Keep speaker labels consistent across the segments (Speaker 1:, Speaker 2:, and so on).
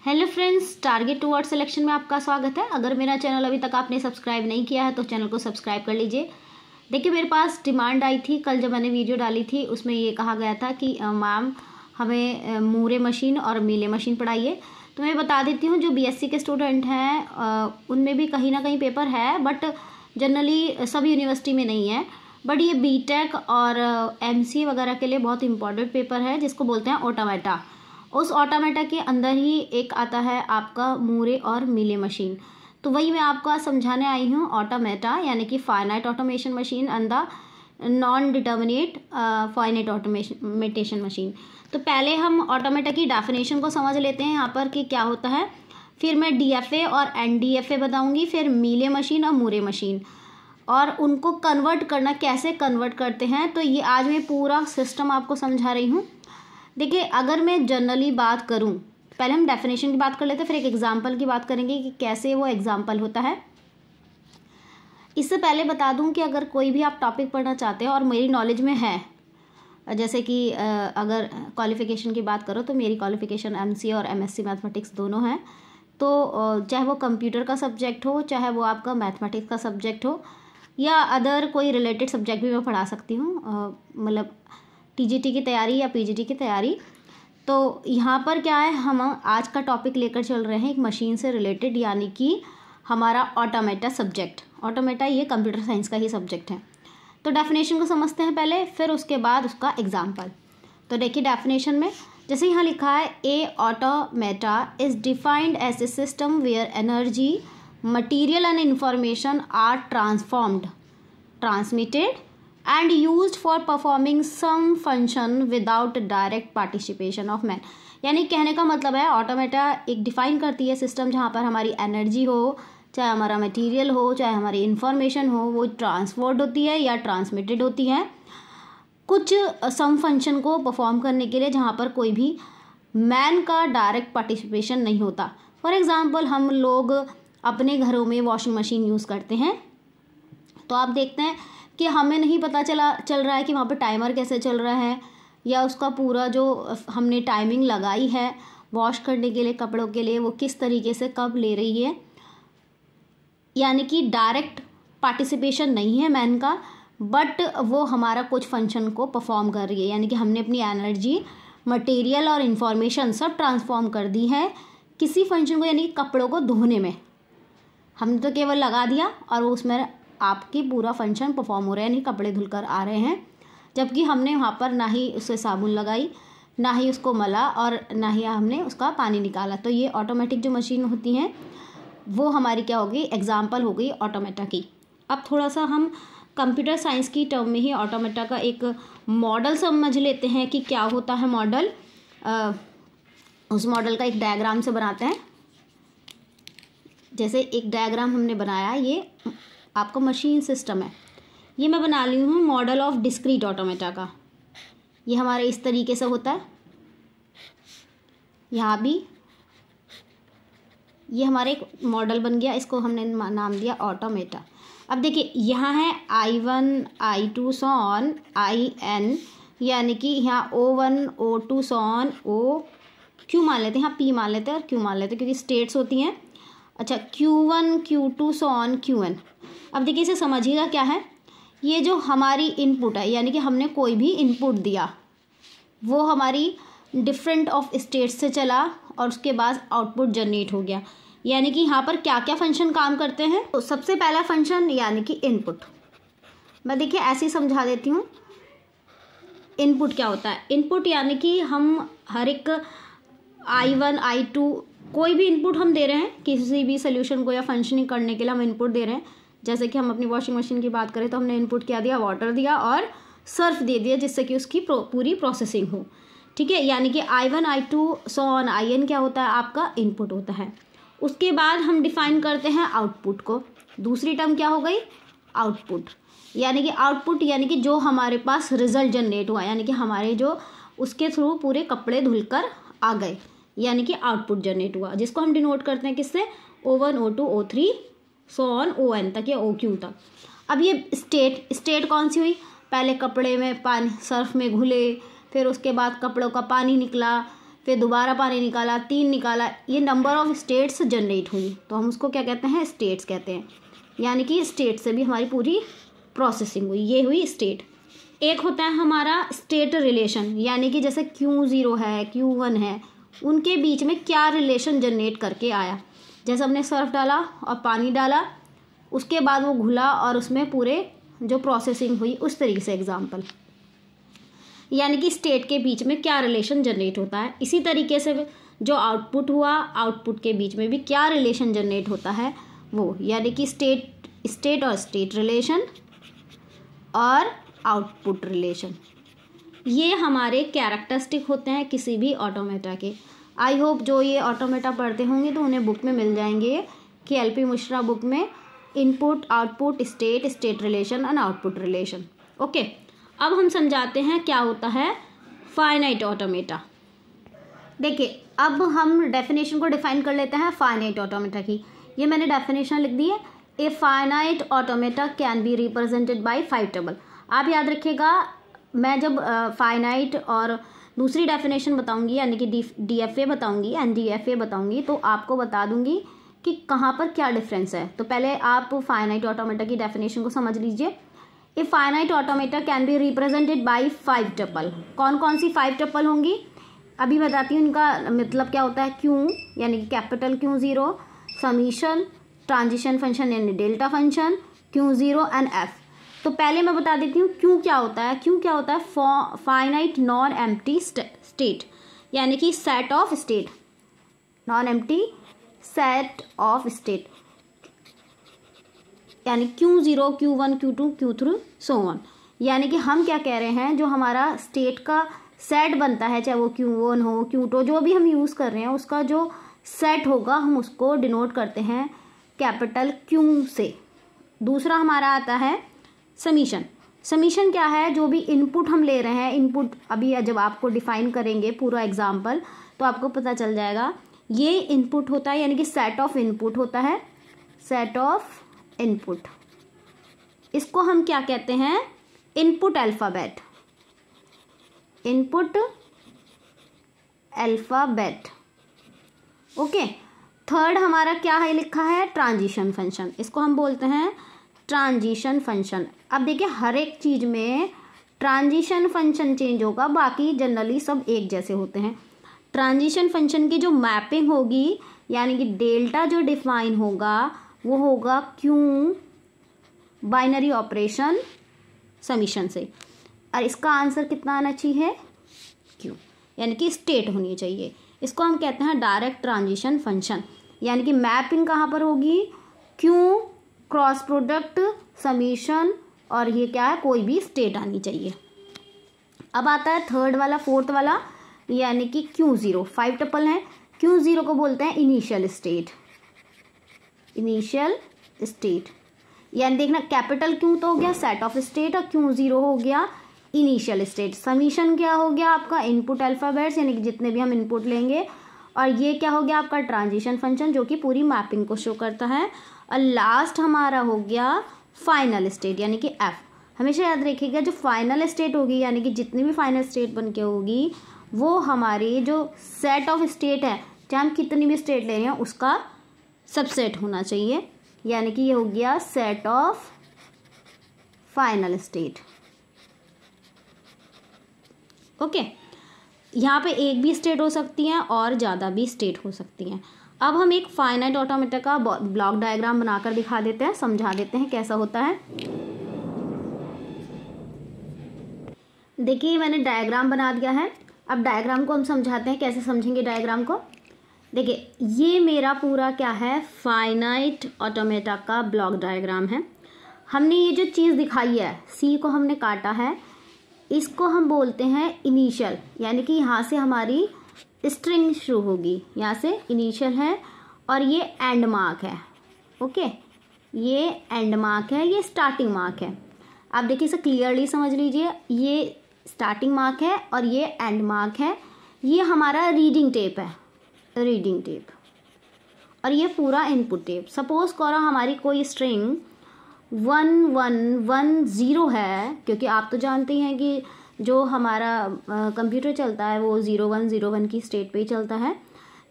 Speaker 1: Hello friends, target toward selection में आपका स्वागत है। अगर मेरा चैनल अभी तक आपने सब्सक्राइब नहीं किया है तो चैनल को सब्सक्राइब कर लीजिए। देखिए, मेरे पास डिमांड आई थी कल जब मैंने वीडियो डाली थी, उसमें ये कहा गया था कि मैम हमें मूरे मशीन और मीले मशीन पढ़ाइए। तो मैं बता देती हूँ, जो बीएससी के स्टूडेंट हैं उनमें भी कहीं ना कहीं पेपर है, बट जनरली सब यूनिवर्सिटी में नहीं है। बट ये बीटेक और एमसीए वगैरह के लिए बहुत इंपॉर्टेंट पेपर है, जिसको बोलते हैं ऑटोमेटा। उस ऑटोमेटा के अंदर ही एक आता है आपका मूरे और मीले मशीन। तो वही मैं आपको आज समझाने आई हूँ। ऑटोमेटा यानी कि finite automation machine and the non determinate finite automation machine. तो पहले हम ऑटोमेटा की डेफिनेशन को समझ लेते हैं यहाँ पर कि क्या होता है। फिर मैं डीएफए और एनडीएफए बताऊँगी, फिर मीले मशीन और मूरे मशीन, और उनको कन्वर्ट करना, कैसे कन्वर्ट करते हैं। तो ये आज मैं पूरा सिस्टम आपको समझा रही हूँ। देखिए, अगर मैं जनरली बात करूं, पहले हम डेफिनेशन की बात कर लेते हैं, फिर एक एग्जांपल की बात करेंगे कि कैसे वो एग्जांपल होता है। इससे पहले बता दूं कि अगर कोई भी आप टॉपिक पढ़ना चाहते हैं और मेरी नॉलेज में है, जैसे कि अगर क्वालिफिकेशन की बात करो तो मेरी क्वालिफिकेशन एमसीए और एमएससी मैथमेटिक्स दोनों है। तो चाहे वो कंप्यूटर का सब्जेक्ट हो, चाहे वो आपका मैथमेटिक्स का सब्जेक्ट हो, या अदर कोई रिलेटेड सब्जेक्ट भी मैं पढ़ा सकती हूँ, मतलब टीजीटी की तैयारी या पीजीटी की तैयारी। तो यहाँ पर क्या है, हम आज का टॉपिक लेकर चल रहे हैं एक मशीन से रिलेटेड, यानी कि हमारा ऑटोमेटा सब्जेक्ट। ऑटोमेटा ये कंप्यूटर साइंस का ही सब्जेक्ट है। तो डेफिनेशन को समझते हैं पहले, फिर उसके बाद उसका एग्जाम्पल। तो देखिए डेफिनेशन में जैसे यहाँ लिखा है, a automata is defined as a system where energy, material and information are transformed, transmitted and used for performing some function without direct participation of man। यानी कहने का मतलब है, ऑटोमेटा एक डिफाइन करती है सिस्टम जहाँ पर हमारी एनर्जी हो, चाहे हमारा मटेरियल हो, चाहे हमारी इंफॉर्मेशन हो, वो ट्रांसफर्ड होती है या ट्रांसमिटेड होती है कुछ सम फंक्शन को परफॉर्म करने के लिए, जहाँ पर कोई भी मैन का डायरेक्ट पार्टिसिपेशन नहीं होता। फॉर एग्जाम्पल, हम लोग अपने घरों में वॉशिंग मशीन यूज़ करते हैं, तो आप देखते हैं कि हमें नहीं पता चल रहा है कि वहाँ पे टाइमर कैसे चल रहा है, या उसका पूरा जो हमने टाइमिंग लगाई है वॉश करने के लिए, कपड़ों के लिए, वो किस तरीके से कब ले रही है। यानी कि डायरेक्ट पार्टिसिपेशन नहीं है मैन का, बट वो हमारा कुछ फंक्शन को परफॉर्म कर रही है। यानी कि हमने अपनी एनर्जी, मटेरियल और इन्फॉर्मेशन सब ट्रांसफॉर्म कर दी है किसी फंक्शन को, यानी कि कपड़ों को धोने में। हमने तो केवल लगा दिया और वो उसमें आपकी पूरा फंक्शन परफॉर्म हो रहा है, यानी कपड़े धुलकर आ रहे हैं, जबकि हमने वहाँ पर ना ही उसे साबुन लगाई, ना ही उसको मला, और ना ही हमने उसका पानी निकाला। तो ये ऑटोमेटिक जो मशीन होती हैं वो हमारी क्या होगी, एग्जाम्पल हो गई ऑटोमेटा की। अब थोड़ा सा हम कंप्यूटर साइंस की टर्म में ही ऑटोमेटा का एक मॉडल समझ लेते हैं कि क्या होता है मॉडल। उस मॉडल का एक डायग्राम से बनाते हैं। जैसे एक डायग्राम हमने बनाया, ये आपका मशीन सिस्टम है, ये मैं बना ली हूँ मॉडल ऑफ डिस्क्रीट ऑटोमेटा का। ये हमारे इस तरीके से होता है। यहाँ भी ये हमारे एक मॉडल बन गया, इसको हमने नाम दिया ऑटोमेटा। अब देखिए, यहाँ है I1 I2 so on IN, यानी कि यहाँ O1 O2 so on O Q मान लेते हैं, यहाँ P मान लेते हैं और Q मान लेते हैं, क्योंकि स्टेट्स होती हैं। अच्छा, Q1 Q2 so on QN। अब देखिए, इसे समझिएगा क्या है, ये जो हमारी इनपुट है, यानी कि हमने कोई भी इनपुट दिया, वो हमारी डिफरेंट ऑफ स्टेट से चला और उसके बाद आउटपुट जनरेट हो गया। यानी कि यहाँ पर क्या क्या फंक्शन काम करते हैं। तो सबसे पहला फंक्शन यानी कि इनपुट, मैं देखिए ऐसे ही समझा देती हूँ। इनपुट क्या होता है, इनपुट यानी कि हम हर एक I1 I2 कोई भी इनपुट हम दे रहे हैं किसी भी सोल्यूशन को या फंक्शनिंग करने के लिए हम इनपुट दे रहे हैं। जैसे कि हम अपनी वॉशिंग मशीन की बात करें तो हमने इनपुट क्या दिया, वाटर दिया और सर्फ दे दिया, जिससे कि उसकी पूरी प्रोसेसिंग हो। ठीक है, यानी कि I1 I2 so on IN क्या होता है, आपका इनपुट होता है। उसके बाद हम डिफाइन करते हैं आउटपुट को। दूसरी टर्म क्या हो गई, आउटपुट। यानी कि आउटपुट यानी कि जो हमारे पास रिजल्ट जनरेट हुआ, यानी कि हमारे जो उसके थ्रू पूरे कपड़े धुलकर आ गए, यानी कि आउटपुट जनरेट हुआ, जिसको हम डिनोट करते हैं किससे, O1 O2 O3 so on ON तक या OQ तक। अब ये स्टेट कौन सी हुई, पहले कपड़े में पानी सर्फ में घुले, फिर उसके बाद कपड़ों का पानी निकला, फिर दोबारा पानी निकाला, 3 निकाला, ये नंबर ऑफ स्टेट्स जनरेट हुई, तो हम उसको क्या कहते हैं, स्टेट्स कहते हैं। यानी कि स्टेट से भी हमारी पूरी प्रोसेसिंग हुई, ये हुई स्टेट। एक होता है हमारा स्टेट रिलेशन, यानी कि जैसे Q0 है, Q1 है, उनके बीच में क्या रिलेशन जनरेट करके आया। जैसे हमने सर्फ डाला और पानी डाला, उसके बाद वो घुला और उसमें पूरे जो प्रोसेसिंग हुई, उस तरीके से एग्जाम्पल। यानी कि स्टेट के बीच में क्या रिलेशन जनरेट होता है। इसी तरीके से जो आउटपुट हुआ, आउटपुट के बीच में भी क्या रिलेशन जनरेट होता है वो, यानी कि स्टेट और स्टेट रिलेशन और आउटपुट रिलेशन, ये हमारे कैरेक्टरिस्टिक होते हैं किसी भी ऑटोमेटा के। आई होप जो ये ऑटोमेटा पढ़ते होंगे तो उन्हें बुक में मिल जाएंगे कि एलपी मिश्रा बुक में input, output, state, state relation and output relation. Okay, अब हम समझाते हैं क्या होता है फाइनाइट ऑटोमेटा। देखिए, अब हम डेफिनेशन को डिफाइन कर लेते हैं फाइनाइट ऑटोमेटा की। ये मैंने डेफिनेशन लिख दी है, a finite automata can be represented by 5 table. आप याद रखिएगा, मैं जब फाइनाइट और दूसरी डेफिनेशन बताऊंगी, यानी कि DFA बताऊंगी एंड DFA बताऊंगी, तो आपको बता दूंगी कि कहाँ पर क्या डिफरेंस है। तो पहले आप फाइनाइट ऑटोमेटा की डेफिनेशन को समझ लीजिए। A finite automata can be represented by 5 tuple. कौन कौन सी 5 टपल होंगी अभी बताती हूँ। इनका मतलब क्या होता है, Q यानी कि capital Q0, summation, transition function यानी delta function, Q0 and F। तो पहले मैं बता देती हूँ Q क्या होता है। Q क्या होता है, फाइनाइट नॉन एम्प्टी स्टेट, यानी कि set of state, non empty set of state, यानी Q0, Q1, Q2, Q3 so on. यानी कि हम क्या कह रहे हैं, जो हमारा स्टेट का सेट बनता है, चाहे वो Q1 हो, Q2, जो भी हम यूज़ कर रहे हैं, उसका जो सेट होगा हम उसको डिनोट करते हैं कैपिटल Q से। दूसरा हमारा आता है समीशन। समीशन क्या है, जो भी इनपुट हम ले रहे हैं, इनपुट अभी जब आपको डिफाइन करेंगे पूरा एग्जाम्पल तो आपको पता चल जाएगा। ये इनपुट होता है, यानी कि सेट ऑफ इनपुट होता है, सेट ऑफ इनपुट। इसको हम क्या कहते हैं, input alphabet, input alphabet. Okay, third हमारा क्या है लिखा है, ट्रांजिशन फंक्शन। इसको हम बोलते हैं ट्रांजिशन फंक्शन। अब देखिए, हर एक चीज़ में ट्रांजिशन फंक्शन चेंज होगा, बाकी जनरली सब एक जैसे होते हैं। ट्रांजिशन फंक्शन की जो मैपिंग होगी, यानी कि डेल्टा जो डिफाइन होगा, वो होगा Q बाइनरी ऑपरेशन समीशन से। और इसका आंसर कितना आना चाहिए, Q, यानी कि स्टेट होनी चाहिए। इसको हम कहते हैं डायरेक्ट ट्रांजिशन फंक्शन, यानी कि मैपिंग कहाँ पर होगी, Q क्रॉस प्रोडक्ट समीशन, और ये क्या है, कोई भी स्टेट आनी चाहिए। अब आता है थर्ड वाला, फोर्थ वाला, यानी कि Q0। 5 टपल है, Q0 को बोलते हैं इनिशियल स्टेट, इनिशियल स्टेट। यानी देखना, कैपिटल Q तो हो गया सेट ऑफ स्टेट और Q0 हो गया इनिशियल स्टेट। समीशन क्या हो गया आपका, इनपुट अल्फ़ाबेट्स, यानी कि जितने भी हम इनपुट लेंगे, और ये क्या हो गया आपका ट्रांजिशन फंक्शन, जो कि पूरी मैपिंग को शो करता है। और लास्ट हमारा हो गया फाइनल स्टेट, यानी कि F। हमेशा याद रखिएगा, जो फाइनल स्टेट होगी, यानी कि जितनी भी फाइनल स्टेट बन के होगी, वो हमारी जो सेट ऑफ स्टेट है, चाहे हम कितनी भी स्टेट ले रहे हैं, उसका सबसेट होना चाहिए। यानी कि ये हो गया set of final state. Okay, यहाँ पे एक भी स्टेट हो सकती हैं और ज़्यादा भी स्टेट हो सकती हैं। अब हम एक फाइनाइट ऑटोमेटा का ब्लॉक डायग्राम बनाकर दिखा देते हैं, समझा देते हैं कैसा होता है। देखिए, मैंने डायग्राम बना दिया है। अब डायग्राम को हम समझाते हैं, कैसे समझेंगे डायग्राम को। देखिए, ये मेरा पूरा क्या है, फाइनाइट ऑटोमेटा का ब्लॉक डायग्राम है। हमने ये जो चीज़ दिखाई है, सी को हमने काटा है, इसको हम बोलते हैं इनिशियल, यानी कि यहाँ से हमारी स्ट्रिंग शुरू होगी, यहाँ से इनिशियल है, और ये एंड मार्क है। ओके, ये एंड मार्क है, ये स्टार्टिंग मार्क है। आप देखिए, इसे क्लियरली समझ लीजिए, ये स्टार्टिंग मार्क है और ये एंड मार्क है। ये हमारा रीडिंग टेप है, रीडिंग टेप, और ये पूरा इनपुट टेप। सपोज करो हमारी कोई स्ट्रिंग 1110 है, क्योंकि आप तो जानते हैं कि जो हमारा कंप्यूटर चलता है वो 0101 की स्टेट पे ही चलता है।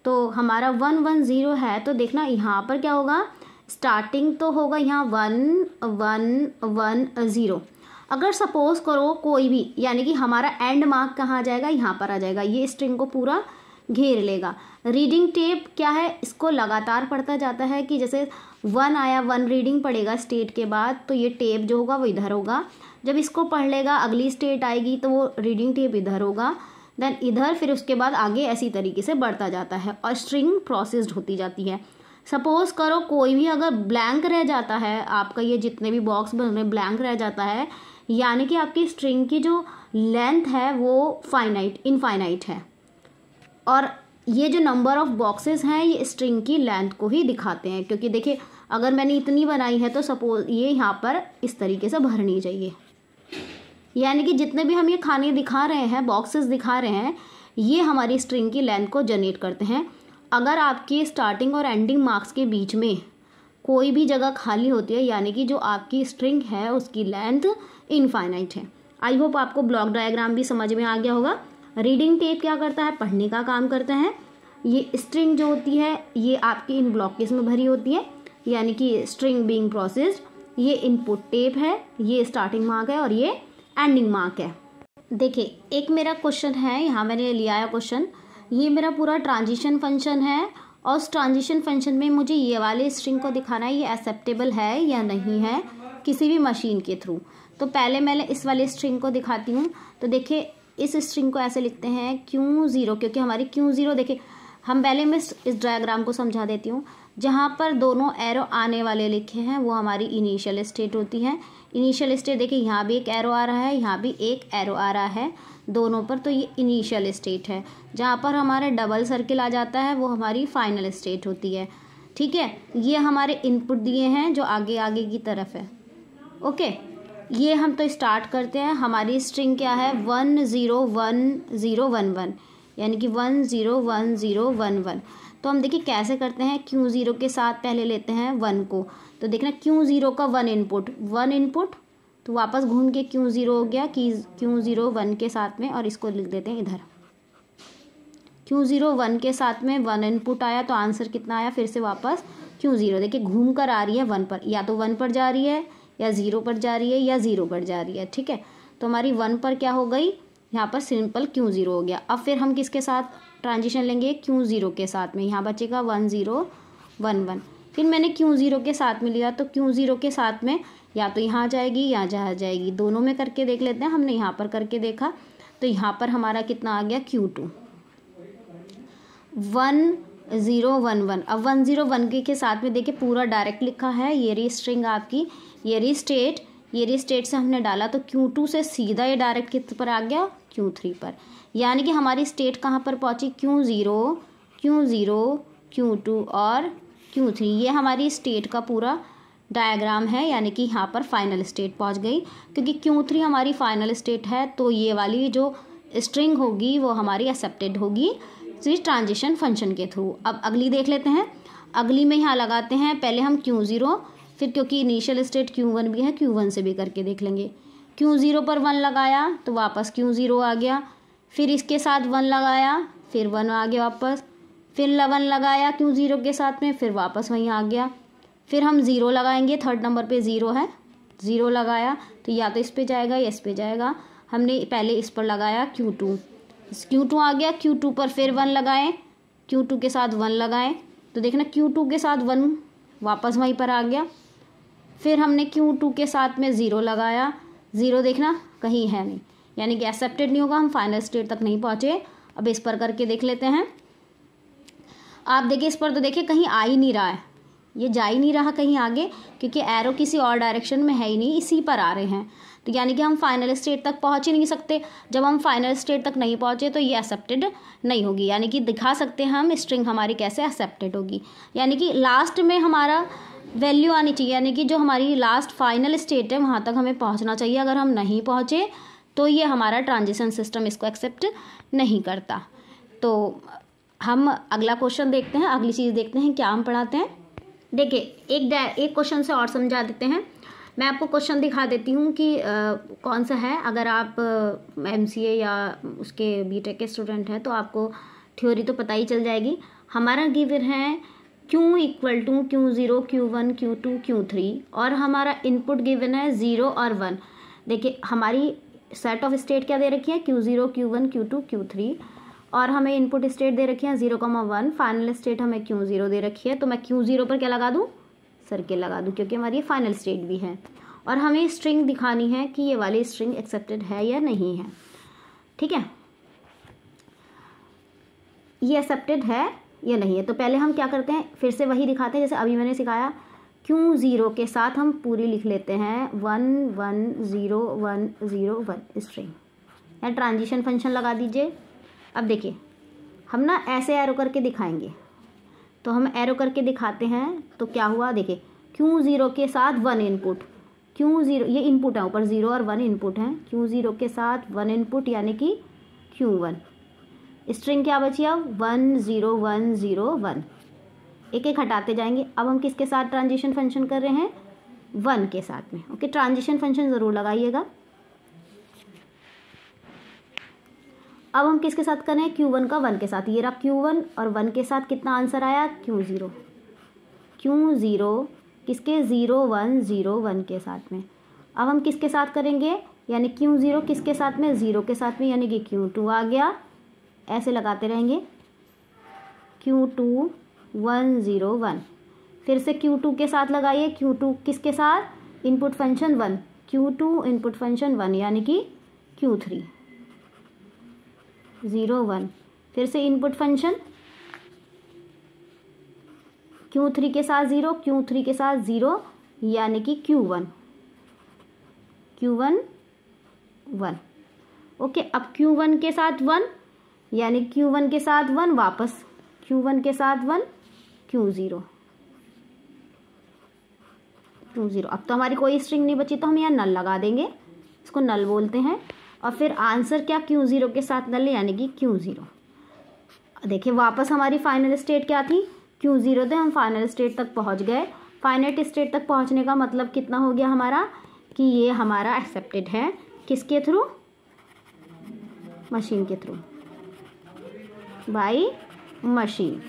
Speaker 1: तो हमारा 110 है, तो देखना यहाँ पर क्या होगा, स्टार्टिंग तो होगा यहाँ 1110। अगर सपोज करो कोई भी, यानी कि हमारा एंड मार्क कहाँ आ जाएगा, यहाँ पर आ जाएगा, ये स्ट्रिंग को पूरा घेर लेगा। रीडिंग टेप क्या है, इसको लगातार पढ़ता जाता है कि जैसे 1 आया, 1 रीडिंग पढ़ेगा स्टेट के बाद, तो ये टेप जो होगा वो इधर होगा। जब इसको पढ़ लेगा, अगली स्टेट आएगी तो वो रीडिंग टेप इधर होगा, देन इधर, फिर उसके बाद आगे ऐसी तरीके से बढ़ता जाता है और स्ट्रिंग प्रोसेस्ड होती जाती है। सपोज करो कोई भी अगर ब्लैंक रह जाता है, आपका ये जितने भी बॉक्स बन रहे ब्लैंक रह जाता है, यानी कि आपकी स्ट्रिंग की जो लेंथ है वो इनफाइनाइट है, और ये जो नंबर ऑफ बॉक्सेस हैं ये स्ट्रिंग की लेंथ को ही दिखाते हैं। क्योंकि देखिए अगर मैंने इतनी बनाई है तो सपोज ये यहाँ पर इस तरीके से भरनी चाहिए, यानी कि जितने भी हम ये खाने दिखा रहे हैं, बॉक्सेस दिखा रहे हैं, ये हमारी स्ट्रिंग की लेंथ को जनरेट करते हैं। अगर आपकी स्टार्टिंग और एंडिंग मार्क्स के बीच में कोई भी जगह खाली होती है, यानी कि जो आपकी स्ट्रिंग है उसकी लेंथ इनफाइनाइट है। आई होप आपको ब्लॉक डायग्राम भी समझ में आ गया होगा। रीडिंग टेप क्या करता है, पढ़ने का काम करता है। ये स्ट्रिंग जो होती है ये आपकी इन ब्लॉकेज में भरी होती है, यानी कि स्ट्रिंग बीइंग प्रोसेस्ड। ये इनपुट टेप है, ये स्टार्टिंग मार्क है और ये एंडिंग मार्क है। देखिए एक मेरा क्वेश्चन है, यहाँ मैंने लिया है क्वेश्चन, ये मेरा पूरा ट्रांजिशन फंक्शन है और उस ट्रांजिशन फंक्शन में मुझे ये वाले स्ट्रिंग को दिखाना है ये एक्सेप्टेबल है या नहीं है किसी भी मशीन के थ्रू। तो पहले मैं इस वाले स्ट्रिंग को दिखाती हूँ। तो देखिए इस स्ट्रिंग को ऐसे लिखते हैं Q0, क्योंकि हमारी Q0, देखिए हम पहले मैं इस डायग्राम को समझा देती हूँ। जहाँ पर दोनों एरो आने वाले लिखे हैं वो हमारी इनिशियल स्टेट होती है। इनिशियल स्टेट देखिए यहाँ भी एक एरो आ रहा है, यहाँ भी एक एरो आ रहा है दोनों पर, तो ये इनिशियल स्टेट है। जहाँ पर हमारा डबल सर्किल आ जाता है वो हमारी फाइनल स्टेट होती है। ठीक है, ये हमारे इनपुट दिए हैं जो आगे आगे की तरफ है। ओके, ये हम तो स्टार्ट करते हैं। हमारी स्ट्रिंग क्या है 101011, यानी कि 101011। तो हम देखिए कैसे करते हैं, Q0 के साथ पहले लेते हैं 1 को। तो देखना Q0 का 1 इनपुट, तो वापस घूम के Q0 हो गया कि Q0 1 के साथ में, और इसको लिख देते हैं इधर। Q0 1 के साथ में 1 इनपुट आया, तो आंसर कितना आया, फिर से वापस Q0। देखिए घूम कर आ रही है 1 पर, या तो 1 पर जा रही है या 0 पर जा रही है या 0 पर जा रही है। ठीक है, तो हमारी 1 पर क्या हो गई, यहाँ पर सिंपल Q0 हो गया। अब फिर हम किसके साथ ट्रांजिशन लेंगे, Q0 के साथ में, यहाँ बचेगा 1011। फिर मैंने Q0 के साथ में लिया, तो Q0 के साथ में या तो यहाँ जाएगी या जहाँ जाएगी, दोनों में करके देख लेते हैं। हमने यहाँ पर करके देखा तो यहाँ पर हमारा कितना आ गया Q2 1011। अब 1011 के साथ में देखिए पूरा डायरेक्ट लिखा है, ये रही स्ट्रिंग आपकी, ये रही स्टेट से हमने डाला तो Q2 से सीधा ये डायरेक्ट किस पर आ गया, Q3 पर। यानी कि हमारी स्टेट कहाँ पर पहुँची, Q0, Q2 और Q3। ये हमारी स्टेट का पूरा डायग्राम है, यानी कि यहाँ पर फाइनल स्टेट पहुँच गई। क्योंकि Q3 हमारी फाइनल स्टेट है, तो ये वाली जो स्ट्रिंग होगी वो हमारी एक्सेप्टेड होगी इस ट्रांजिशन फंक्शन के थ्रू। अब अगली देख लेते हैं। अगली में यहाँ लगाते हैं पहले हम Q0, फिर क्योंकि इनिशियल स्टेट Q1 भी है, Q1 से भी करके देख लेंगे। Q0 पर 1 लगाया तो वापस Q0 आ गया, फिर इसके साथ 1 लगाया, फिर 1 आ गया वापस, फिर 1 लगाया Q0 के साथ में, फिर वापस वहीं आ गया। फिर हम 0 लगाएंगे, थर्ड नंबर पे 0 है, 0 लगाया तो या तो इस पे जाएगा या इस पे जाएगा। हमने पहले इस पर लगाया Q2 आ गया, Q2 पर फिर 1 लगाएं, Q2 के साथ 1 लगाएं, तो देखना Q2 के साथ 1 वापस वहीं पर आ गया। फिर हमने Q2 के साथ में 0 लगाया, 0 देखना कहीं है नहीं, यानी कि एक्सेप्टेड नहीं होगा, हम फाइनल स्टेट तक नहीं पहुँचे। अब इस पर करके देख लेते हैं। आप देखिए इस पर तो देखिए कहीं आ ही नहीं रहा है, ये जा ही नहीं रहा कहीं आगे, क्योंकि एरो किसी और डायरेक्शन में है ही नहीं, इसी पर आ रहे हैं। तो यानी कि हम फाइनल स्टेट तक पहुंच ही नहीं सकते। जब हम फाइनल स्टेट तक नहीं पहुंचे तो ये एक्सेप्टेड नहीं होगी, यानी कि दिखा सकते हैं हम स्ट्रिंग हमारी कैसे एक्सेप्टेड होगी। यानी कि लास्ट में हमारा वैल्यू आनी चाहिए, यानी कि जो हमारी लास्ट फाइनल स्टेट है वहाँ तक हमें पहुँचना चाहिए। अगर हम नहीं पहुँचे तो ये हमारा ट्रांजिशन सिस्टम इसको एक्सेप्ट नहीं करता। तो हम अगला क्वेश्चन देखते हैं, अगली चीज़ देखते हैं क्या हम पढ़ाते हैं। देखिए एक क्वेश्चन से और समझा देते हैं। मैं आपको क्वेश्चन दिखा देती हूँ कि कौन सा है। अगर आप MCA या उसके BTech के स्टूडेंट हैं तो आपको थ्योरी तो पता ही चल जाएगी। हमारा गिवन है Q equal to Q0, Q1, Q2, Q3 और हमारा इनपुट गिवन है 0 और 1। देखिए हमारी सेट ऑफ स्टेट क्या दे रखी है, Q0, Q1, Q2, Q3 और हमें इनपुट स्टेट दे रखी है 0,1। फाइनल स्टेट हमें Q0 दे रखी है, तो मैं Q0 पर क्या लगा दूँ, सर्किल लगा दूँ, क्योंकि हमारी फाइनल स्टेट भी है। और हमें स्ट्रिंग दिखानी है कि ये वाली स्ट्रिंग एक्सेप्टेड है या नहीं है। ठीक है, ये एक्सेप्टेड है या नहीं है। तो पहले हम क्या करते हैं, फिर से वही दिखाते हैं जैसे अभी मैंने सिखाया। Q0 के साथ हम पूरी लिख लेते हैं 1 1 0 1 0 1 स्ट्रिंग, या ट्रांजिशन फंक्शन लगा दीजिए। अब देखिए हम ना ऐसे एरो करके दिखाएंगे, तो हम एरो करके दिखाते हैं तो क्या हुआ, देखिए Q0 के साथ 1 इनपुट, Q0 ये इनपुट है, ऊपर 0 और 1 इनपुट है। Q0 के साथ 1 इनपुट यानी कि Q1। स्ट्रिंग क्या बची अब 1 0 1 0 1, एक एक हटाते जाएंगे। अब हम किसके साथ ट्रांजिशन फंक्शन कर रहे हैं, 1 के साथ में। ओके, ट्रांजिशन फंक्शन ज़रूर लगाइएगा। अब हम किसके साथ कर रहे हैं, Q1 का 1 के साथ। ये रहा Q1 और 1 के साथ कितना आंसर आया, Q0। Q0 किसके, 0 1 0 1 के साथ में। अब हम किसके साथ करेंगे, यानी Q0 किसके साथ में, 0 के साथ में, यानी कि Q2 आ गया। ऐसे लगाते रहेंगे Q2 1 0 1, फिर से Q2 के साथ लगाइए। Q2 किसके साथ, input function 1, Q2 input function 1 यानी कि Q3 0 1, फिर से इनपुट फंक्शन Q3 के साथ 0, Q3 के साथ 0 यानी कि Q1 1। ओके, अब Q1 के साथ 1 यानी Q1 के साथ 1 वापस, Q1 के साथ 1 Q0। अब तो हमारी कोई स्ट्रिंग नहीं बची, तो हम यहाँ नल लगा देंगे, इसको नल बोलते हैं। और फिर आंसर क्या, Q0 के साथ नल यानी कि Q0। देखिए वापस हमारी फाइनल स्टेट क्या थी, Q0 थे, हम फाइनल स्टेट तक पहुँच गए। फाइनल स्टेट तक पहुँचने का मतलब कितना हो गया हमारा, कि ये हमारा एक्सेप्टेड है किसके थ्रू, मशीन के थ्रू, बाय मशीन।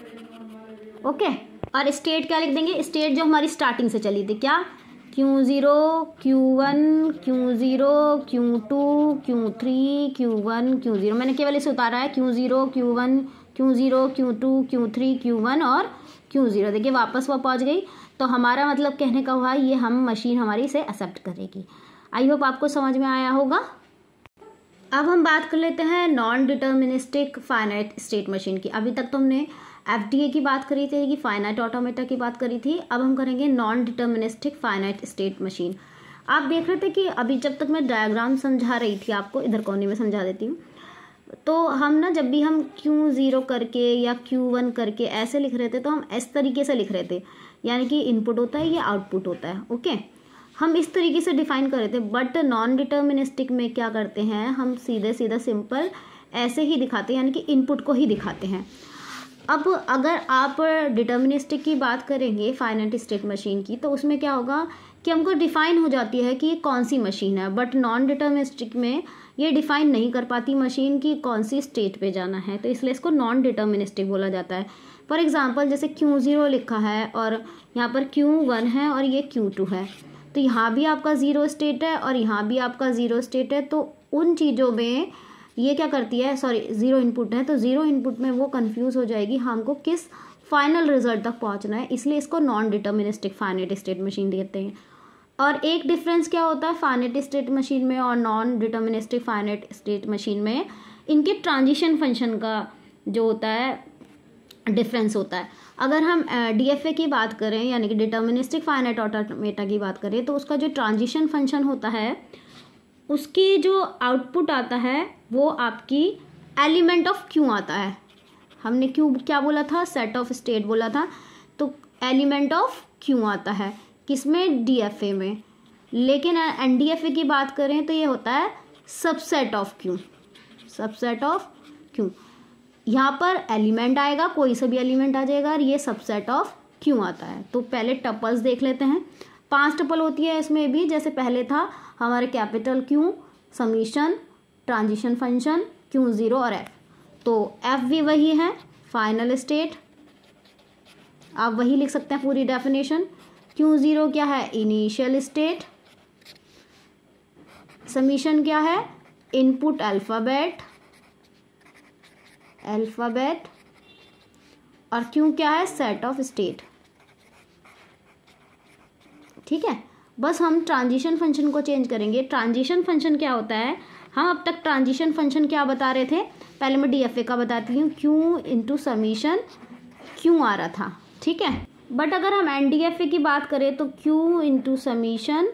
Speaker 1: ओके, और स्टेट क्या लिख देंगे, स्टेट जो हमारी स्टार्टिंग से चली थी, क्या Q0 Q1 Q0 Q2 Q3 Q1 Q0। मैंने केवल इसे उतारा है, Q0 Q1 Q0 Q2 Q3 Q1 और Q0। देखिए वापस वो पहुंच गई। तो हमारा मतलब कहने का हुआ ये हम मशीन हमारी इसे एक्सेप्ट करेगी। आई होप आपको समझ में आया होगा। अब हम बात कर लेते हैं non deterministic finite state machine की। अभी तक तो हमने FDA की बात करी थी, कि फाइनाइट ऑटोमेटा की बात करी थी। अब हम करेंगे non deterministic finite state machine. आप देख रहे थे कि अभी जब तक मैं डायग्राम समझा रही थी आपको, इधर कोने में समझा देती हूँ, तो हम ना जब भी हम Q0 करके या Q1 करके ऐसे लिख रहे थे, तो हम इस तरीके से लिख रहे थे, यानी कि इनपुट होता है, ये आउटपुट होता है। ओके, हम इस तरीके से डिफाइन कर रहे थे। बट नॉन डिटर्मिनिस्टिक में क्या करते हैं, हम सीधे सीधा सिंपल ऐसे ही दिखाते हैं, यानी कि इनपुट को ही दिखाते हैं। अब अगर आप डिटर्मिनिस्टिक की बात करेंगे फाइनाइट स्टेट मशीन की, तो उसमें क्या होगा कि हमको डिफाइन हो जाती है कि ये कौन सी मशीन है। बट नॉन डिटर्मिनिस्टिक में ये डिफाइन नहीं कर पाती मशीन की कौन सी स्टेट पे जाना है, तो इसलिए इसको नॉन डिटर्मिनिस्टिक बोला जाता है। फॉर एग्जांपल जैसे Q0 लिखा है और यहाँ पर Q1 है और ये Q2 है, तो यहाँ भी आपका 0 स्टेट है और यहाँ भी आपका 0 स्टेट है। तो उन चीज़ों में ये क्या करती है, 0 इनपुट है, तो 0 इनपुट में वो कंफ्यूज हो जाएगी हमको किस फाइनल रिजल्ट तक पहुंचना है, इसलिए इसको non deterministic finite state machine कहते हैं। और एक डिफरेंस क्या होता है फाइनाइट स्टेट मशीन में और non deterministic finite state machine में, इनके ट्रांजिशन फंक्शन का जो होता है डिफरेंस होता है। अगर हम DFA की बात करें, यानी कि डिटर्मिनिस्टिक फाइनाइट ऑटोमेटा की बात करें, तो उसका जो ट्रांजिशन फंक्शन होता है, उसकी जो आउटपुट आता है वो आपकी एलिमेंट ऑफ Q आता है। हमने Q क्या बोला था, सेट ऑफ स्टेट बोला था, तो एलिमेंट ऑफ Q आता है किसमें, DFA में। लेकिन NDFA की बात करें तो ये होता है subset of Q, subset of Q। यहाँ पर एलिमेंट आएगा, कोई सा भी एलिमेंट आ जाएगा, और ये सबसेट ऑफ Q आता है। तो पहले टपल्स देख लेते हैं। 5 टपल होती है इसमें भी, जैसे पहले था हमारे capital Q, summation, transition function, Q0 और F। तो F भी वही है, फाइनल स्टेट, आप वही लिख सकते हैं पूरी डेफिनेशन। Q0 क्या है, इनिशियल स्टेट। समीशन क्या है, इनपुट अल्फ़ाबेट, और Q क्या है, सेट ऑफ स्टेट। ठीक है, बस हम ट्रांजिशन फंक्शन को चेंज करेंगे। ट्रांजिशन फंक्शन क्या होता है, हम अब तक ट्रांजिशन फंक्शन क्या बता रहे थे, पहले मैं DFA का बताती हूँ। Q इंटू समीशन Q आ रहा था, ठीक है। बट अगर हम NDFA की बात करें तो Q इंटू समीशन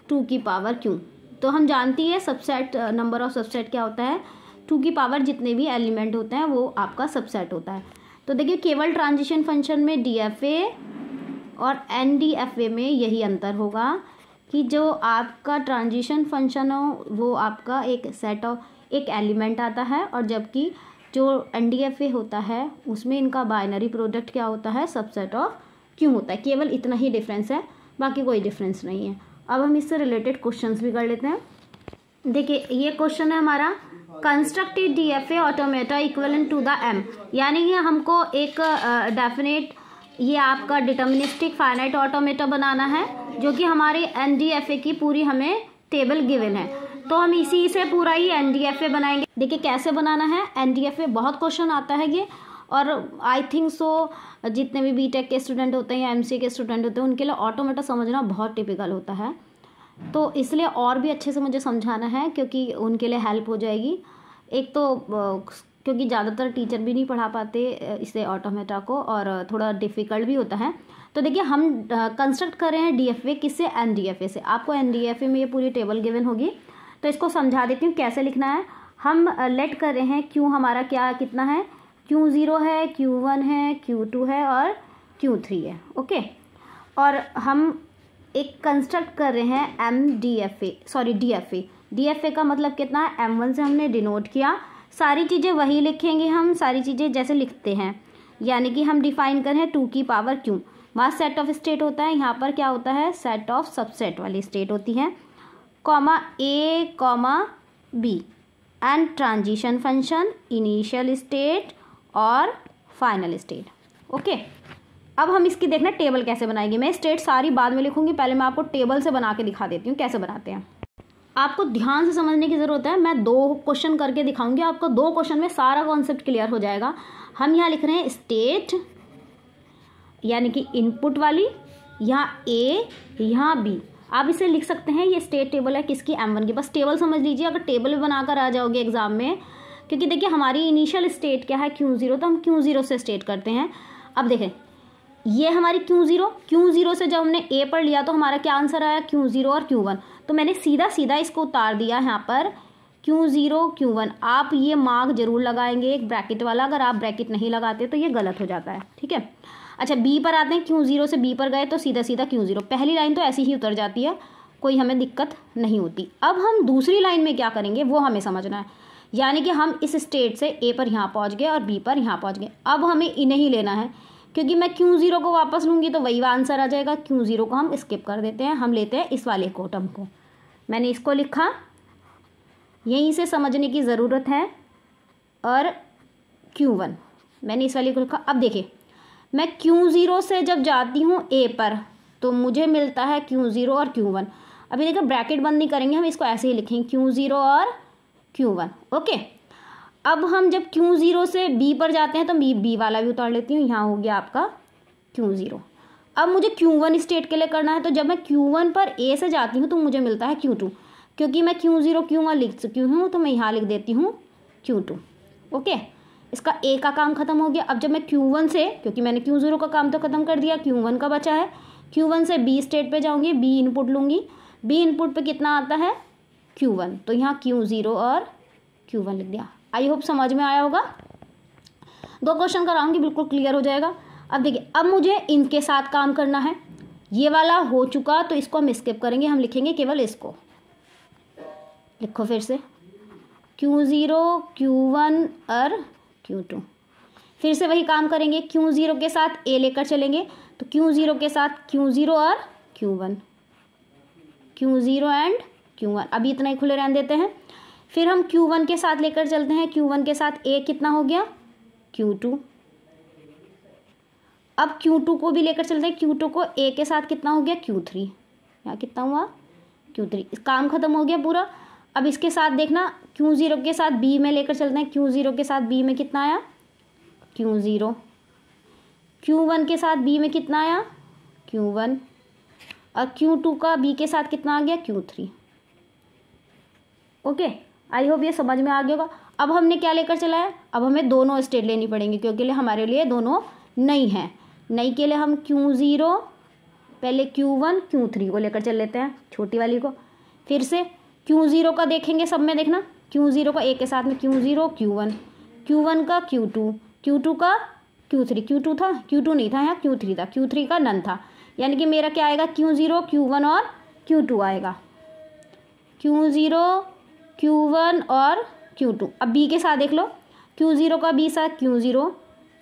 Speaker 1: 2 की पावर Q। तो हम जानती है सबसेट, नंबर ऑफ सबसेट क्या होता है, 2 की पावर जितने भी एलिमेंट होते हैं वो आपका सबसेट होता है। तो देखिए केवल ट्रांजिशन फंक्शन में DFA और NDFA में यही अंतर होगा कि जो आपका ट्रांजिशन फंक्शन हो वो आपका एक सेट ऑफ एक एलिमेंट आता है, और जबकि जो NDFA होता है उसमें इनका बाइनरी प्रोडक्ट क्या होता है, सबसेट ऑफ Q होता है। केवल इतना ही डिफरेंस है, बाकी कोई डिफरेंस नहीं है। अब हम इससे रिलेटेड क्वेश्चंस भी कर लेते हैं। देखिए ये क्वेश्चन है हमारा, construct DFA automata equivalent to the M, यानी कि हमको एक डेफिनेट ये आपका डिटर्मिनिस्टिक फाइनाइट ऑटोमेटा बनाना है, जो कि हमारे NDFA की पूरी हमें टेबल गिवन है। तो हम इसी से पूरा ही NDFA बनाएंगे। देखिए कैसे बनाना है NDFA, बहुत क्वेश्चन आता है ये, और आई थिंक सो जितने भी BTech के स्टूडेंट होते हैं या MCA के स्टूडेंट होते हैं उनके लिए ऑटोमेटा समझना बहुत टिपिकल होता है। तो इसलिए और भी अच्छे से मुझे समझाना है, क्योंकि उनके लिए हेल्प हो जाएगी। एक तो क्योंकि ज़्यादातर टीचर भी नहीं पढ़ा पाते इसे ऑटोमेटा को, और थोड़ा डिफ़िकल्ट भी होता है। तो देखिए हम कंस्ट्रक्ट कर रहे हैं DFA किससे, NDFA से। आपको NDFA में ये पूरी टेबल गिवन होगी, तो इसको समझा देती हूँ कैसे लिखना है। हम लेट कर रहे हैं Q हमारा क्या कितना है, Q0 है, Q1 है, Q2 है और Q3 है, ओके। और हम एक कंस्ट्रक्ट कर रहे हैं DFA का मतलब कितना है, M1 से हमने डिनोट किया। सारी चीज़ें वही लिखेंगे हम, सारी चीज़ें जैसे लिखते हैं, यानी कि हम डिफाइन कर रहे हैं 2 की पावर Q। वहाँ सेट ऑफ स्टेट होता है, यहाँ पर क्या होता है, सेट ऑफ सबसेट वाली स्टेट होती है, comma A comma B, and transition function, initial state और फाइनल स्टेट, ओके। अब हम इसकी देखना टेबल कैसे बनाएंगे। मैं स्टेट सारी बाद में लिखूंगी, पहले मैं आपको टेबल से बना के दिखा देती हूँ कैसे बनाते हैं। आपको ध्यान से समझने की ज़रूरत है, मैं 2 क्वेश्चन करके दिखाऊंगी, आपको 2 क्वेश्चन में सारा कॉन्सेप्ट क्लियर हो जाएगा। हम यहाँ लिख रहे हैं स्टेट यानी कि इनपुट वाली, यहाँ A यहाँ B। आप इसे लिख सकते हैं, ये स्टेट टेबल है किसकी, M1 की। बस टेबल समझ लीजिए, अगर टेबल बनाकर आ जाओगे एग्जाम में, क्योंकि देखिए हमारी इनिशियल स्टेट क्या है, Q0, तो हम Q0 से स्टेट करते हैं। अब देखें ये हमारी Q0 से जब हमने A पर लिया तो हमारा क्या आंसर आया, Q0 और Q1। तो मैंने सीधा इसको उतार दिया यहाँ पर Q0 Q1। आप ये मार्क जरूर लगाएंगे एक ब्रैकेट वाला, अगर आप ब्रैकेट नहीं लगाते तो ये गलत हो जाता है, ठीक है। अच्छा B पर आते हैं, Q0 से B पर गए तो सीधा Q0। पहली लाइन तो ऐसी ही उतर जाती है, कोई हमें दिक्कत नहीं होती। अब हम दूसरी लाइन में क्या करेंगे वो हमें समझना है, यानी कि हम इस स्टेट से A पर यहाँ पहुँच गए और B पर यहाँ पहुँच गए। अब हमें इन्हें ही लेना है, क्योंकि मैं Q0 को वापस लूँगी तो वही आंसर आ जाएगा। Q0 को हम स्किप कर देते हैं, हम लेते हैं इस वाले कोटम को। मैंने इसको लिखा, यहीं से समझने की ज़रूरत है। और Q1 मैंने इस वाले को लिखा। अब देखिए मैं Q0 से जब जाती हूँ A पर तो मुझे मिलता है Q0 और Q1। अभी देखिए ब्रैकेट बंद नहीं करेंगे, हम इसको ऐसे ही लिखेंगे Q0 और Q1, ओके। अब हम जब Q0 से B पर जाते हैं तो B वाला भी उतार लेती हूँ, यहाँ हो गया आपका Q0। अब मुझे Q1 स्टेट के लिए करना है, तो जब मैं Q1 पर A से जाती हूँ तो मुझे मिलता है Q2। क्योंकि मैं Q0 Q1 लिख चुकी हूँ तो मैं यहाँ लिख देती हूँ Q2, ओके। इसका A का काम खत्म हो गया। अब जब मैं Q1 से, क्योंकि मैंने Q0 का काम तो खत्म कर दिया, Q1 का बचा है, Q1 से B स्टेट पे जाऊँगी, B इनपुट लूँगी। B इनपुट पे कितना आता है Q1, तो यहाँ Q0 और Q1 लिख दिया। आई होप समझ में आया होगा। 2 क्वेश्चन कराऊंगी, बिल्कुल क्लियर हो जाएगा। अब देखिए अब मुझे इनके साथ काम करना है। ये वाला हो चुका तो इसको हम स्किप करेंगे, हम लिखेंगे केवल इसको। लिखो फिर से Q0 Q1 और Q2। फिर से वही काम करेंगे, Q0 के साथ A लेकर चलेंगे तो Q0 के साथ Q0 और Q1, Q0 एंड Q1, अभी इतना ही खुले रहने देते हैं। फिर हम Q1 के साथ लेकर चलते हैं, Q1 के साथ A कितना हो गया Q2। अब Q2 को भी लेकर चलते हैं, Q2 को A के साथ कितना हो गया Q3, यहाँ कितना हुआ Q3, काम खत्म हो गया पूरा। अब इसके साथ देखना Q0 के साथ B में लेकर चलते हैं, Q0 के साथ B में कितना आया Q0, Q1 के साथ B में कितना आया Q1, और Q2 का B के साथ कितना आ गया Q3। ओके, आई होप ये समझ में आ गया होगा। अब हमने क्या लेकर चला है, अब हमें दोनों स्टेट लेनी पड़ेंगी क्योंकि हमारे लिए दोनों नई हैं। नई के लिए हम Q0 पहले Q1 Q3 को लेकर चल लेते हैं, छोटी वाली को। फिर से Q0 का देखेंगे, सब में देखना Q0 का A के साथ में Q0 Q1, Q1 का Q2, Q2 का Q3, Q2 था Q2 नहीं था, यहाँ Q3 था, Q3 का नन था, यानी कि मेरा क्या आएगा Q0 Q1 और Q2 आएगा, Q0 Q1 और Q2। अब B के साथ देख लो, Q0 का B साथ Q0,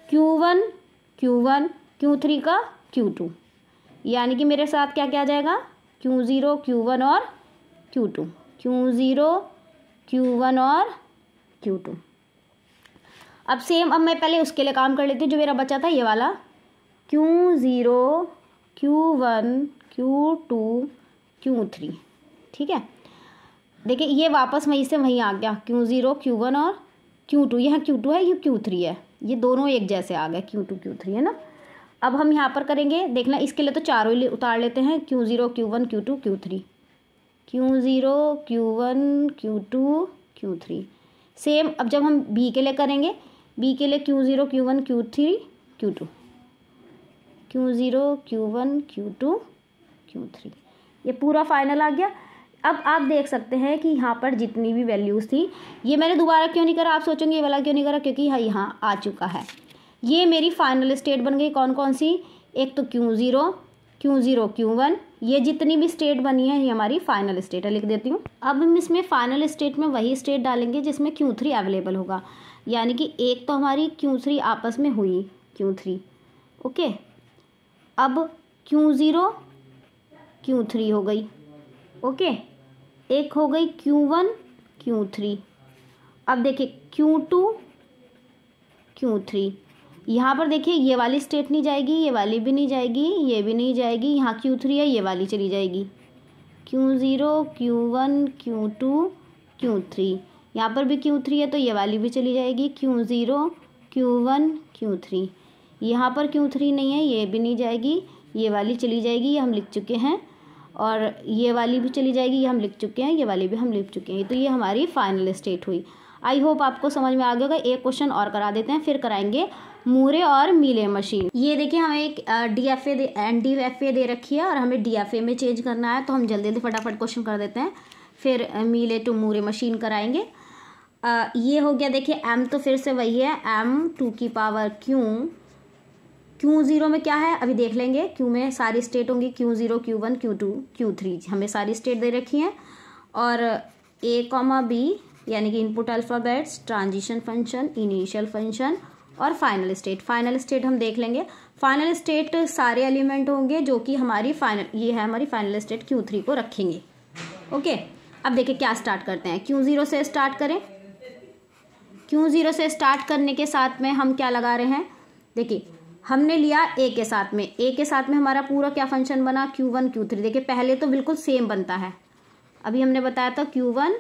Speaker 1: Q1 Q1, Q3 का Q2, यानी कि मेरे साथ क्या क्या आ जाएगा Q0 Q1 और Q2, Q0 Q1 और Q2। अब सेम, अब मैं पहले उसके लिए काम कर लेती हूँ जो मेरा बचा था, ये वाला Q0 Q1 Q2 Q3, ठीक है। देखिए ये वापस वहीं से वहीं आ गया, Q0 Q1 और Q2, यहाँ Q2 है, ये Q3 है, ये दोनों एक जैसे आ गए, Q2 Q3 है ना। अब हम यहाँ पर करेंगे, देखना इसके लिए तो चारों ही उतार लेते हैं, Q0 Q1 Q2 Q3, Q0 Q1 Q2 Q3। Same अब जब हम B के लिए करेंगे, B के लिए Q0 Q1 Q3 Q2, Q0 Q1 Q2 Q3, ये पूरा फाइनल आ गया। अब आप देख सकते हैं कि यहाँ पर जितनी भी वैल्यूज़ थी, ये मैंने दोबारा क्यों नहीं करा, आप सोचेंगे ये वाला क्यों नहीं करा, क्योंकि यहाँ आ चुका है। ये मेरी फाइनल स्टेट बन गई, कौन कौन सी, एक तो Q0 Q1, ये जितनी भी स्टेट बनी है ये हमारी फाइनल स्टेट है, लिख देती हूँ। अब हम इसमें फाइनल स्टेट में वही स्टेट डालेंगे जिसमें Q3 अवेलेबल होगा, यानी कि एक तो हमारी Q3 आपस में हुई Q3, ओके। अब Q0 Q3 हो गई, ओके, एक हो गई Q1 Q3। अब देखिए Q2 Q3, यहाँ पर देखिए ये वाली स्टेट नहीं जाएगी, ये वाली भी नहीं जाएगी, ये भी नहीं जाएगी, यहाँ Q3 है, ये वाली चली जाएगी, Q0 Q1 Q2 Q3, यहाँ पर भी Q3 है तो ये वाली भी चली जाएगी, Q0 Q1 Q3, यहाँ पर Q3 नहीं है, ये भी नहीं जाएगी, ये वाली चली जाएगी, ये हम लिख चुके हैं, और ये वाली भी चली जाएगी, ये हम लिख चुके हैं, ये वाली भी हम लिख चुके हैं। तो ये हमारी फाइनल स्टेट हुई। आई होप आपको समझ में आ गया होगा। एक क्वेश्चन और करा देते हैं, फिर कराएंगे मूरे और मीले मशीन। ये देखिए हमें एक DFA दे रखी है और हमें DFA में चेंज करना है, तो हम जल्दी जल्दी फटाफट क्वेश्चन कर देते हैं, फिर मीले टू मूरे मशीन कराएंगे। ये हो गया, देखिए M तो फिर से वही है, M2 की पावर Q0 में क्या है अभी देख लेंगे। Q में सारी स्टेट होंगी, Q0 Q1 Q2 Q3 हमें सारी स्टेट दे रखी हैं, और A, B यानी कि input alphabets, transition function, initial function और फाइनल स्टेट। फाइनल स्टेट हम देख लेंगे। फाइनल स्टेट सारे एलिमेंट होंगे जो कि हमारी ये है हमारी फाइनल स्टेट Q3 को रखेंगे, ओके। अब देखिए क्या स्टार्ट करते हैं, Q0 से स्टार्ट करें। Q0 से स्टार्ट करने के साथ में हम क्या लगा रहे हैं, देखिए हमने लिया A के साथ में हमारा पूरा क्या फंक्शन बना Q1 Q3। देखिए पहले तो बिल्कुल सेम बनता है, अभी हमने बताया था Q1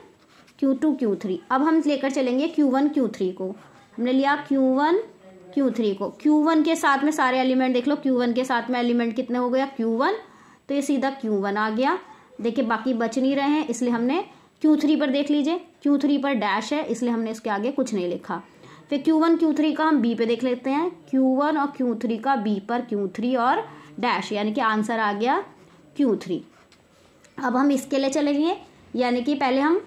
Speaker 1: Q2 Q3। अब हम लेकर चलेंगे Q1 Q3 को, हमने लिया Q1 Q3 को, Q1 के साथ में सारे एलिमेंट देख लो, Q1 के साथ में एलिमेंट कितने हो गया Q1, तो ये सीधा Q1 आ गया। देखिए बाकी बच नहीं रहे हैं, इसलिए हमने Q3 पर देख लीजिए, Q3 पर डैश है इसलिए हमने इसके आगे कुछ नहीं लिखा। फिर Q1 Q3 का हम B पे देख लेते हैं, Q1 और Q3 का B पर Q3 और डैश, यानी कि आंसर आ गया Q3। अब हम इसके लिए चलेंगे, यानी कि पहले हम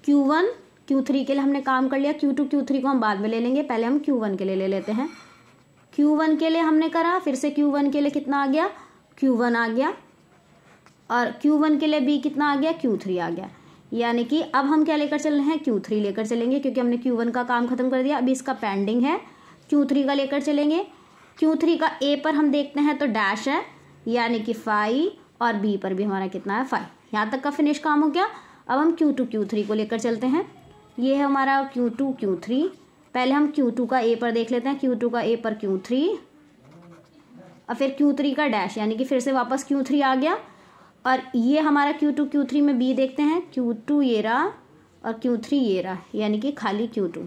Speaker 1: Q1 Q3 के लिए हमने काम कर लिया, Q2 Q3 को हम बाद में ले लेंगे, पहले हम Q1 के लिए ले लेते हैं। Q1 के लिए हमने करा, फिर से Q1 के लिए कितना आ गया Q1 आ गया, और Q1 के लिए B कितना आ गया Q3 आ गया, यानी कि अब हम क्या लेकर चल रहे हैं Q3 लेकर चलेंगे, क्योंकि हमने Q1 का काम खत्म कर दिया। अभी इसका पेंडिंग है, Q3 का लेकर चलेंगे। Q3 का A पर हम देखते हैं तो डैश है, यानी कि 5, और B पर भी हमारा कितना है 5, यहाँ तक का फिनिश काम हो गया। अब हम Q2 Q3 को लेकर चलते हैं। ये है हमारा Q2 Q3। पहले हम Q2 का A पर देख लेते हैं, Q2 का A पर Q3 और फिर Q3 का डैश, यानी कि फिर से वापस Q3 आ गया। और ये हमारा Q2 Q3 में B देखते हैं, Q2 ये रहा और Q3 ये रहा, यानी कि खाली Q2।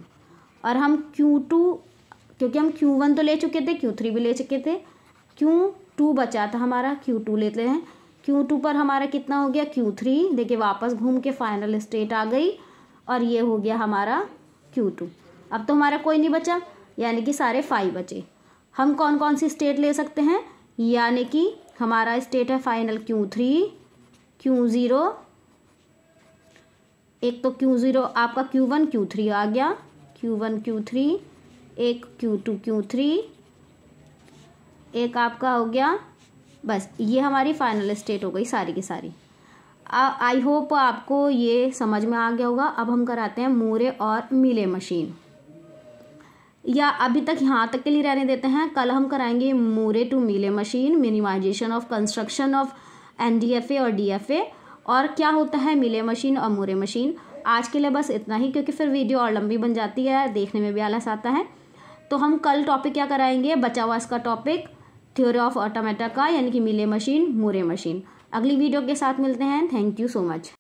Speaker 1: और हम Q2, क्योंकि हम Q1 तो ले चुके थे, Q3 भी ले चुके थे, Q2 बचा था हमारा, Q2 लेते हैं। Q2 पर हमारा कितना हो गया Q3, देखिए वापस घूम के फाइनल स्टेट आ गई और ये हो गया हमारा Q2। अब तो हमारा कोई नहीं बचा, यानी कि सारे 5 बचे। हम कौन कौन सी स्टेट ले सकते हैं, यानी कि हमारा स्टेट है फाइनल Q3 Q0, एक तो Q0 आपका Q1 Q3 आ गया, Q1 Q3, एक Q2 Q3, एक आपका हो गया, बस ये हमारी फाइनल स्टेट हो गई सारी की सारी। आई होप आपको ये समझ में आ गया होगा। अब हम कराते हैं मूरे और मिले मशीन, या अभी तक यहाँ तक के लिए रहने देते हैं। कल हम कराएंगे Moore to Mealy machine, minimization of construction of NDFA और DFA, और क्या होता है मिले मशीन और मूरे मशीन। आज के लिए बस इतना ही, क्योंकि फिर वीडियो और लंबी बन जाती है, देखने में भी आलस आता है। तो हम कल टॉपिक क्या कराएंगे, बचा हुआ इसका टॉपिक थ्योरी ऑफ ऑटोमेटा का, यानी कि मिले मशीन मूरे मशीन। अगली वीडियो के साथ मिलते हैं। Thank you so much.